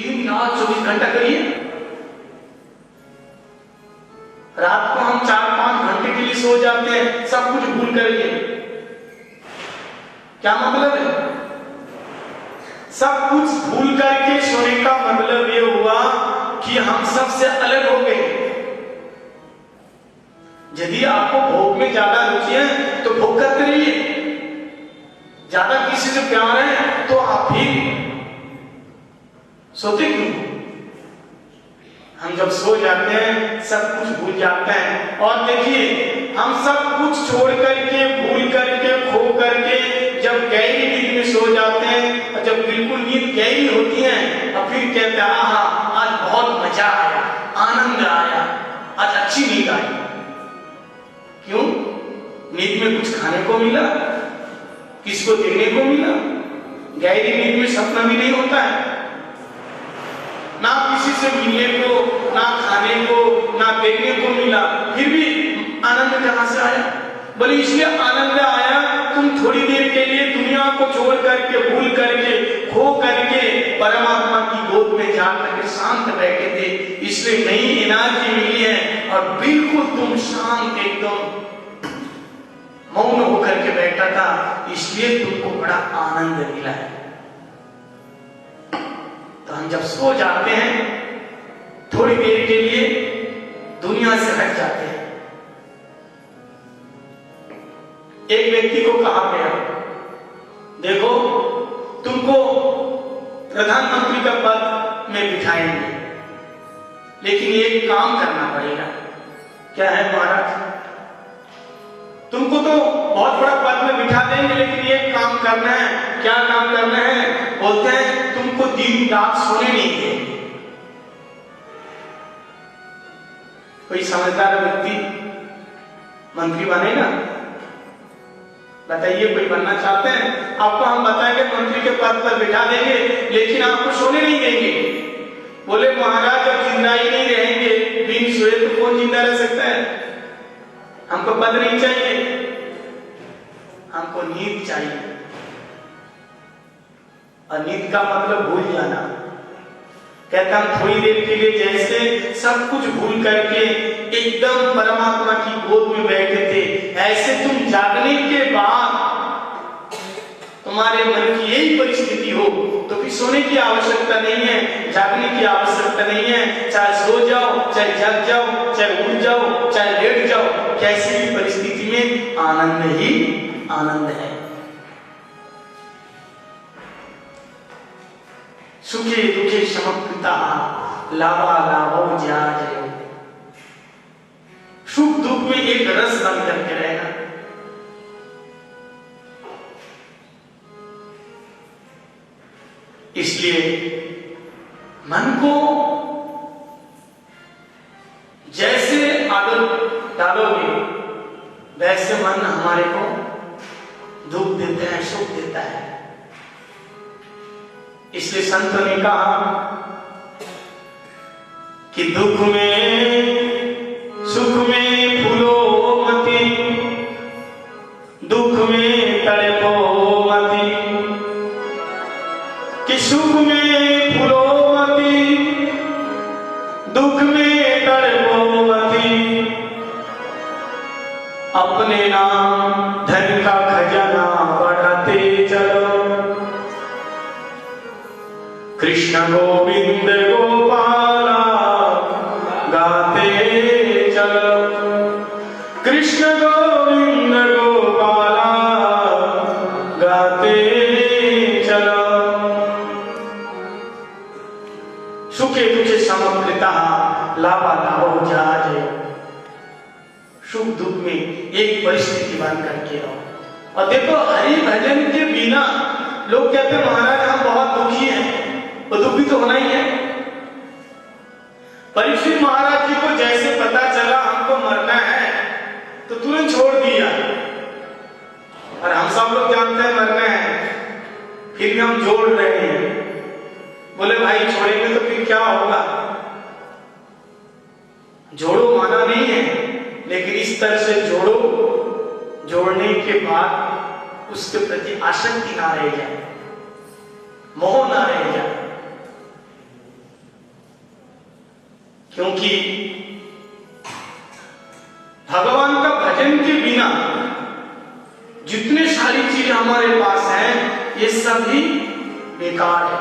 दिन रात 24 घंटा करिए। रात को हम 4-5 घंटे के लिए सो जाते हैं, सब कुछ भूल करके। क्या मतलब है? सब कुछ भूल करके सोने का मतलब ये हुआ कि हम सबसे अलग हो गए। यदि आपको भोग में ज्यादा रुचि है तो भोग करते रहिए, ज्यादा किसी से प्यार है तो आप भी सोते क्यों? हम जब सो जाते हैं सब कुछ भूल जाते हैं। और देखिए, हम सब कुछ छोड़ करके, भूल करके, खो करके जब गहरी नींद में सो जाते हैं, और जब बिल्कुल नींद गहरी होती है और फिर कहते हैं आहा आज बहुत मजा आया, आनंद आया, आज अच्छी नींद आई। क्यों? नींद में कुछ खाने को मिला, किसको देखने को मिला। गहरी नींद में सपना भी नहीं होता है, ना किसी से मिलने को, ना खाने को, ना देखने को मिला, फिर भी आनंद कहां से आया? बोले इसलिए आनंद आया, तुम थोड़ी देर के लिए दुनिया को छोड़ करके, भूल करके, खो करके परमात्मा की गोद में जा करके शांत बैठे थे, इसलिए नई एनर्जी मिली है। और बिल्कुल तुम शांत, एकदम मौन होकर के बैठा था, इसलिए तुमको बड़ा आनंद मिला है। तो हम जब सो जाते हैं थोड़ी देर के लिए दुनिया से हट जाते हैं। एक व्यक्ति को कहा गया, देखो तुमको प्रधानमंत्री का पद में बिठाएंगे, लेकिन एक काम करना पड़ेगा। क्या है महाराज? तुमको तो बहुत बड़ा पद में बिठा देंगे, लेकिन एक काम करना है। क्या काम करना है? बोलते हैं तुमको दिन रात सोने नहीं देंगे। कोई समझदार व्यक्ति मंत्री बनेगा? बताइए, कोई बनना चाहते हैं? आपको हम बताएंगे मंत्री के पद पर बिठा देंगे, लेकिन आपको सोने नहीं देंगे। बोले महाराज जब जिंदा ही नहीं रहेंगे, बिन सोए तो कौन जिंदा रह सकता है? हमको पद नहीं चाहिए, हमको नींद चाहिए। और नींद का मतलब भूल जाना। कहता हम थोड़ी देर के लिए जैसे सब कुछ भूल करके एकदम परमात्मा की गोद में बैठे थे, ऐसे तुम जागने के बाद तुम्हारे मन की यही परिस्थिति हो तो फिर सोने की आवश्यकता नहीं है, जागने की आवश्यकता नहीं है। चाहे सो जाओ, चाहे जग जाओ, चाहे उठ जाओ, चाहे लेट जाओ, कैसी भी परिस्थिति में आनंद ही आनंद है। सुखे दुखे समकृता लावा लाभो जाय। सुख दुख में एक रस बन करके रहना। इसलिए मन को जैसे आदत डालोगे वैसे मन हमारे को दुख देता है, सुख देता है। इसलिए संतों ने कहा कि दुख में सुख में फूलो मती, दुख में तड़पो मती। कि सुख में फूलो मती, दुख में तड़पो मती। अपने नाम धन का खजाना बढ़ाते चलो। कृष्ण गोविंद गोपाला गाते चलो। कृष्ण गोविंद गोपाला गाते चलो। सुखे दुखे समकृता लाभा लाभो जाय। सुख दुख में एक परिस्थिति बन करके रहो। और देखो हरि भजन के बिना लोग कहते हैं महाराज हम बहुत दुखी हैं, वो दुखी तो होना ही है। परीक्षित महाराज जी को जैसे पता चला हमको मरना है तो तुरंत छोड़ दिया। और हम सब लोग जानते हैं मरना है, फिर भी हम जोड़ रहे हैं। बोले भाई छोड़ेंगे तो फिर क्या होगा? जोड़ो माना नहीं है, लेकिन इस तरह से जोड़ो, जोड़ने के बाद उसके प्रति आसक्ति ना रह जाए, मोह ना रह जाए। क्योंकि भगवान का भजन के बिना जितने सारी चीजें हमारे पास हैं ये सभी बेकार है।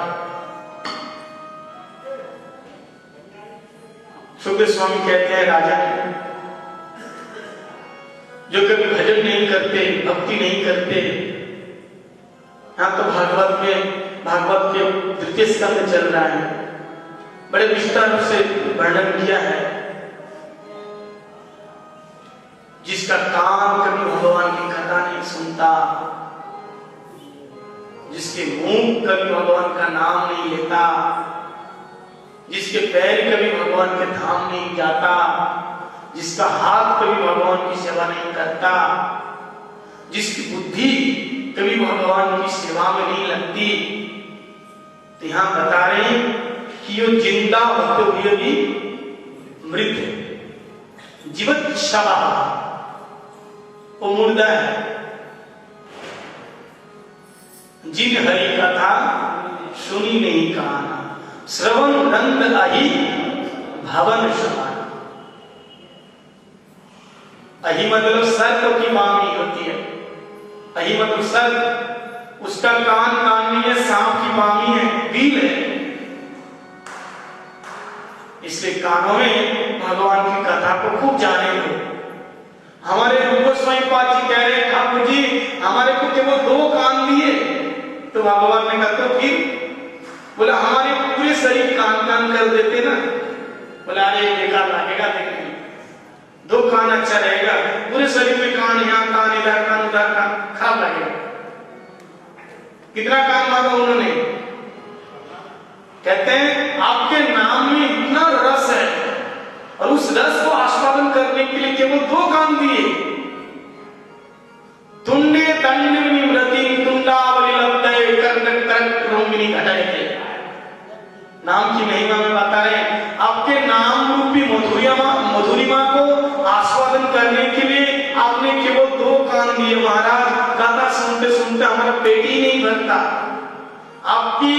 सुखदेव स्वामी कहते हैं राजा जो कभी भजन नहीं करते, भक्ति नहीं करते, यहां तो भागवत के तृतीय स्कंद चल रहा है, बड़े विस्तार से वर्णन किया है। जिसका कान कभी भगवान की कथा नहीं सुनता, जिसके मुंह कभी भगवान का नाम नहीं लेता, जिसके पैर कभी भगवान के धाम नहीं जाता, जिसका हाथ कभी भगवान की सेवा नहीं करता, जिसकी बुद्धि कभी भगवान की सेवा में नहीं लगती, तो यहां बता रहे हैं कि वो जिंदा होते हुए भी मृत है, जीवत शवा, वो मुर्दा है। जिन हरि कथा सुनी नहीं कहाना, श्रवण नंद अहि भवन समान। अहि मतलब सर्प की मामी होती है, अहि मतलब सर्प, उसका कान नहीं है, सांप की मामी है, बील है। इसलिए कानों में भगवान की कथा को खूब जाने दो। हमारे रूप गोस्वामी पाद जी कह रहे ठाकुर जी हमारे को केवल 2 कान दिए, तो भगवान ने कहा तो फिर बोला हमारे पूरे शरीर कान कर देते ना। बोला अरे बेकार लगेगा, देखने 2 कान अच्छा रहेगा, पूरे शरीर में कान, यहाँ कान, इधर कान, उधर कान, खराब लगेगा। कितना कान मांगा उन्होंने? कहते हैं आपके नाम में इतना रस है और उस रस को आस्वादन करने के लिए केवल 2 कान दिए। तुंडे तंड निमृति तुंडावली लब्धे कर्णक कर्क रोमिनी घटाएते। नाम की महिमा में बता रहे हैं आपके नाम रूपी मधुरिमा को आस्वादन करने के लिए आपने केवल 2 कान दिए। महाराज कथा सुनते सुनते हमारा पेट ही नहीं भरता। आपकी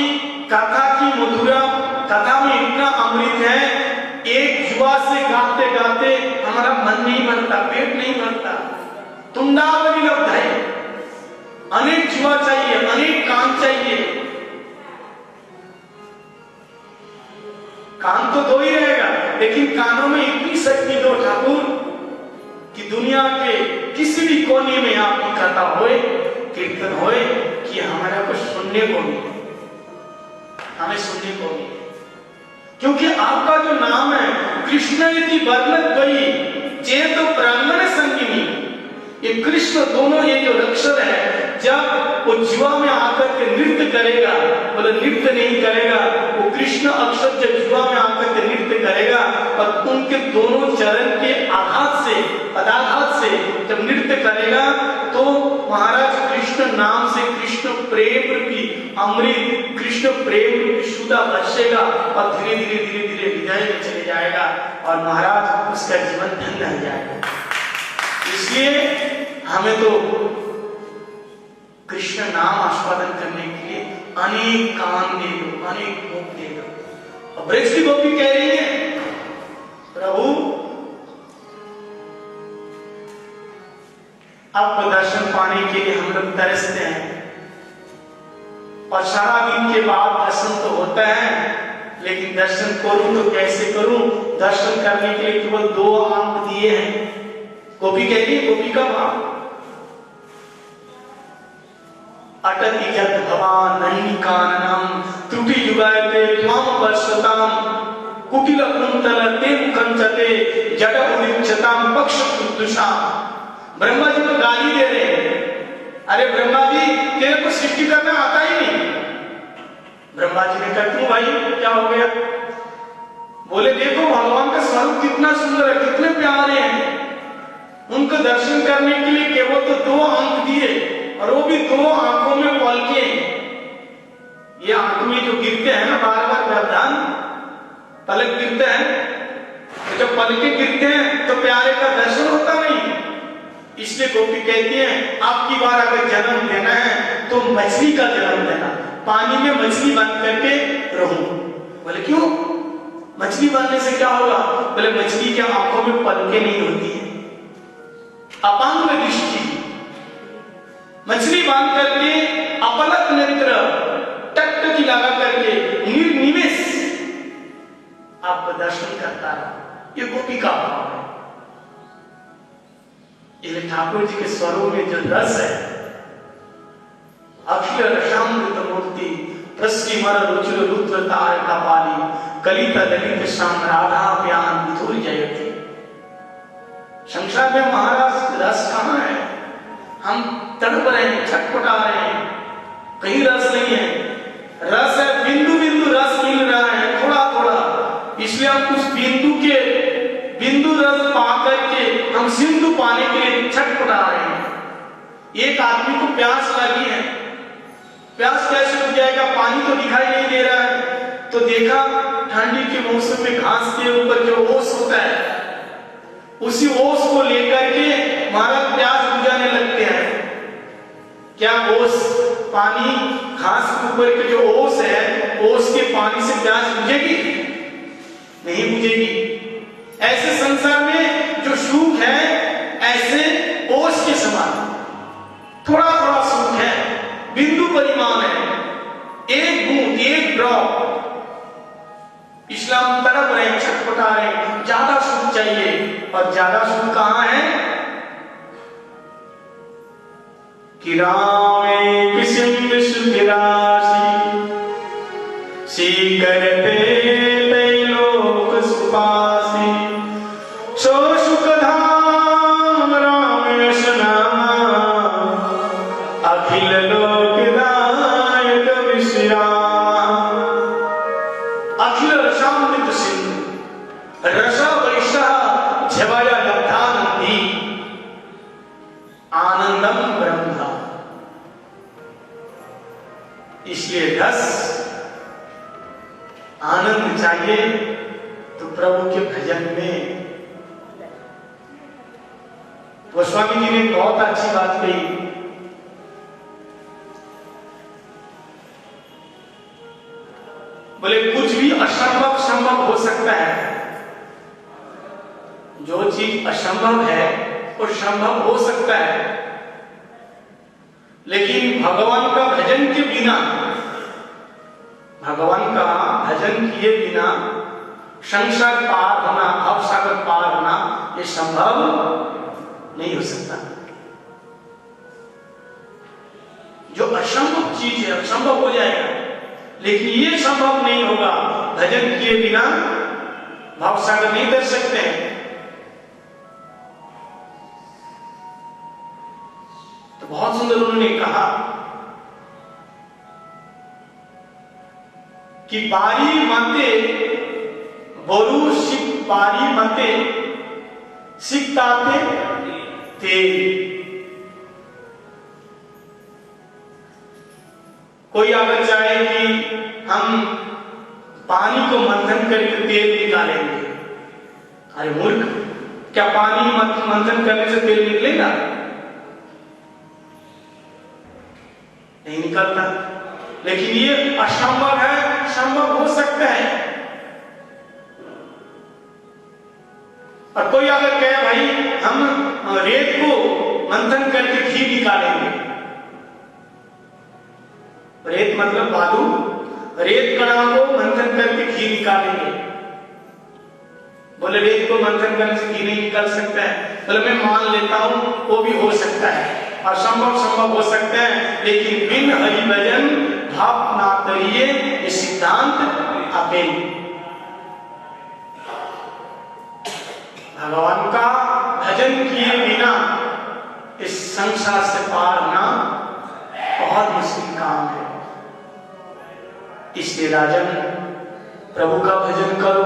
कथा की मधुरा, कथा में इतना अमृत है, एक जुआ से गाते गाते हमारा मन नहीं भरता, पेट नहीं भरता। तुंडावली लब्ध है, अनेक जुआ चाहिए, अनेक कान चाहिए। कान तो 2 ही रहेगा, लेकिन कानों में इतनी शक्ति दो ठाकुर कि दुनिया के किसी भी कोने में आपकी कथा होए, कीर्तन होए, कि हमारा कुछ सुनने को मिले, हमें सुनने को मिले। क्योंकि आपका जो नाम है कृष्ण इति वर्णत गई चेत प्रांगण संगिनी, ये कृष्ण दोनों ये जो अक्षर है, जब वो जुआ में आकर के नृत्य करेगा, बोले नृत्य नहीं करेगा, वो कृष्ण अक्षर जब जुआ में आकर के नृत्य करेगा और उनके दोनों चरण के आघात से, पदाघात से जब नृत्य करेगा तो महाराज कृष्ण नाम से कृष्ण प्रेम रूपी अमृत, कृष्ण प्रेम रूपी सुधा बरसेगा और धीरे धीरे धीरे धीरे हृदय में चले जाएगा और महाराज उसका जीवन धन्य हो जाएगा। इसलिए हमें तो कृष्ण नाम आस्वादन करने के लिए अनेक कान दे दो, अनेक मुख दे दो। और ब्रज की गोपी कह रही है प्रभु आपको दर्शन पाने के लिए हम लोग तरसते हैं और सारा दिन के बाद दर्शन तो होता है, लेकिन दर्शन करूं तो कैसे करूं? दर्शन करने के लिए केवल 2 अंक दिए हैं। गोपी कह रही है, गोपी का भाव अटति यद भवान नन्निकाननम त्रुटि युगायते त्वाम वर्षताम कुटिल कुंतल ते कंचते जट उदिच्छताम पक्ष कुतुषाम। ब्रह्मा जी तो गाली दे रहे हैं, अरे ब्रह्मा जी तेरे को सृष्टि करना आता ही नहीं। ब्रह्मा जी ने कहा क्यों भाई क्या हो गया? बोले देखो भगवान का स्वरूप कितना सुंदर है, कितने प्यारे हैं, उनको दर्शन करने के लिए केवल तो 2 अंक दिए और वो भी 2 आंखों में पलके। ये आंख में जो गिरते हैं ना बार बार व्यवधान पलक गिरते हैं, तो जब पलके गिरते हैं तो प्यारे का दर्शन होता नहीं। इसलिए गोपी कहती है आपकी बार अगर जन्म देना है तो मछली का जन्म देना, पानी में मछली बन करके रहूं। बोले क्यों? मछली बांधने से क्या होगा? बोले मछली के आंखों में पलकें नहीं होती है, अपांग दृष्टि। मछली बांध करके अपलक नेत्र टकटकी लगा करके निर्निमेष आपको दर्शन करता है। ये गोपी का भाव है। ये ठाकुर जी के स्वरों में जो रस है, अखिल रसामृत मूर्ति प्रस्थिमर रुचिर रुद्र तार कपाली कलित दलित श्याम राधा प्यान विधुर जयति। संसार में महाराज रस कहाँ है? हम तड़प रहे हैं, छटपटा रहे हैं, कहीं रस नहीं है। रस है, बिंदु बिंदु रस मिल रहा है, थोड़ा थोड़ा। इसलिए हम उस बिंदु रस पा करके हम सिंधु पाने के लिए छटपटा रहे हैं। एक आदमी को प्यास लगी है, प्यास कैसे हो जाएगा? पानी तो दिखाई नहीं दे रहा है, तो देखा ठंडी के मौसम में घास के ऊपर जो ओस होता है, उसी ओस को लेकर के महाराज प्यास बुझाने लगते हैं। क्या ओस पानी घास के ऊपर के जो ओस है, ओस के पानी से प्यास बुझेगी? नहीं बुझेगी। ऐसे संसार में जो सुख है ऐसे ओस के समान थोड़ा थोड़ा सुख है, बिंदु परिमाण है, एक बूंद, एक ड्रॉप। इस्लाम तड़प रहे, छटपटा रहे, ज्यादा सुख चाहिए। और ज्यादा सुख कहां है? कि रामे किसिम सुखरासी सीकरते तैलोक सुपासी सो सुख धाम रामेश नामा अखिल लोकदायक विश्राम। अखिल रसामृत सिंधु रसा वैशा झवाया लब्धानंदी आनंदम ब्रह्मा। इसलिए रस आनंद चाहिए तो प्रभु के भजन में। गोस्वामी जी ने बहुत अच्छी बात कही। बोले कुछ भी असंभव संभव हो सकता है। जो चीज असंभव है वो संभव हो सकता है, लेकिन भगवान का भजन के बिना, भगवान का भजन किए बिना संसार पार होना, भवसागर पार होना ये संभव नहीं हो सकता। जो असंभव चीज है असंभव हो जाएगा, लेकिन ये संभव नहीं होगा। भजन किए बिना भवसागर नहीं कर सकते हैं। तो बहुत सुंदर उन्होंने कहा कि बारी मते बोलू सिख बारी मते सिखताते थे। कोई अगर चाहे कि हम पानी को मंथन करके तेल निकालेंगे, अरे मूर्ख, क्या पानी मंथन करने से तेल निकलेगा? नहीं निकलता। लेकिन ये असंभव है, संभव हो सकता है। और कोई अगर कहे भाई हम रेत को मंथन करके घी निकालेंगे, रेत मतलब बालू, रेत कणा को मंथन करके घी निकालेंगे। बोले रेत को मंथन करने से घी नहीं निकल सकता है। बोले मैं मान लेता हूं वो भी हो सकता है, असंभव संभव हो सकता है, लेकिन बिन हरि भजन भाव ना करिए ये सिद्धांत अपेल। भगवान का भजन किए बिना इस संसार से पार होना बहुत मुश्किल काम है। इसलिए राजन प्रभु का भजन करो,